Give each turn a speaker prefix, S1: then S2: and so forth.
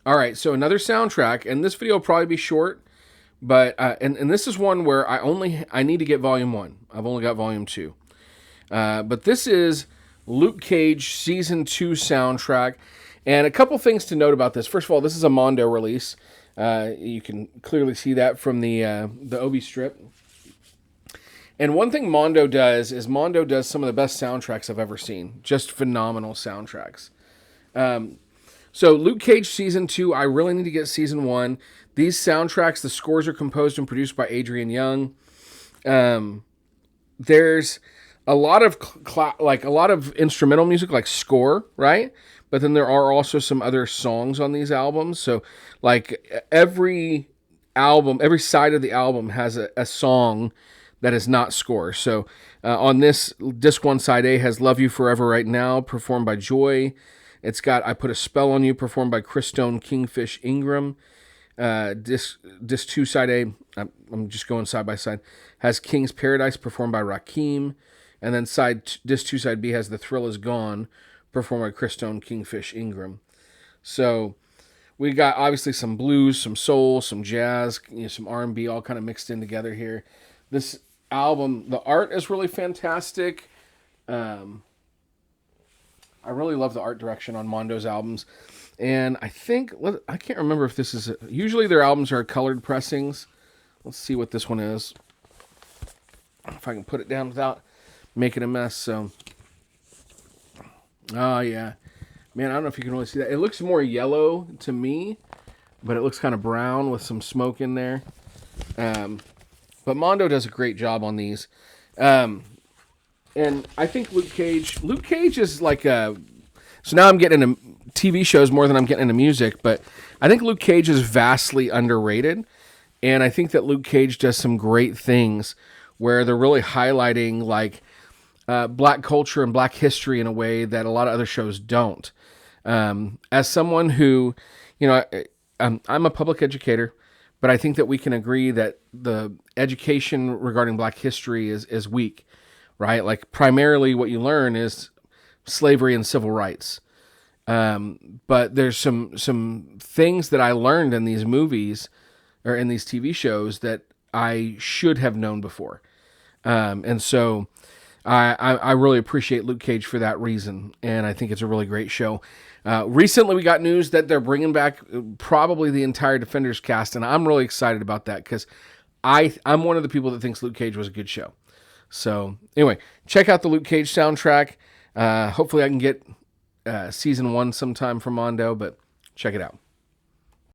S1: All right, so another soundtrack, and this video will probably be short, but and this is one where I need to get volume one. I've only got volume two. But this is Luke Cage season two soundtrack, and a couple things to note about this. First of all, this is a Mondo release. You can clearly see that from the Obi strip. And one thing Mondo does is Mondo does some of the best soundtracks I've ever seen. Just phenomenal soundtracks. So Luke Cage season two, I really need to get season one. These soundtracks, the scores are composed and produced by Adrian Young. There's a lot of a lot of instrumental music, like score, right? But then there are also some other songs on these albums. So like every album, every side of the album has a song that is not score. So on this disc one, side A has "Love You Forever Right Now," performed by Joy. It's got "I Put a Spell on You," performed by Chris Stone, Kingfish, Ingram. Disc two, side A, I'm just going side by side, has "King's Paradise," performed by Rakim. And then disc two, side B has "The Thrill Is Gone," performed by Chris Stone, Kingfish, Ingram. So we got obviously some blues, some soul, some jazz, some R&B, all kind of mixed in together here. This album, the art is really fantastic. I really love the art direction on Mondo's albums. And I can't remember if this is, usually their albums are colored pressings. Let's see what this one is. If I can put it down without making a mess. So, oh yeah. Man, I don't know if you can really see that. It looks more yellow to me, but it looks kind of brown with some smoke in there. But Mondo does a great job on these. And I think Luke Cage is like a, so now I'm getting into TV shows more than I'm getting into music, but I think Luke Cage is vastly underrated. And I think that Luke Cage does some great things where they're really highlighting like black culture and black history in a way that a lot of other shows don't. As someone who, I'm a public educator, but I think that we can agree that the education regarding black history is weak, right? Like primarily what you learn is slavery and civil rights. But there's some things that I learned in these movies or in these TV shows that I should have known before. And so I really appreciate Luke Cage for that reason. And I think it's a really great show. Recently we got news that they're bringing back probably the entire Defenders cast. And I'm really excited about that because I'm one of the people that thinks Luke Cage was a good show. So anyway, check out the Luke Cage soundtrack. Hopefully I can get season one sometime from Mondo, but check it out.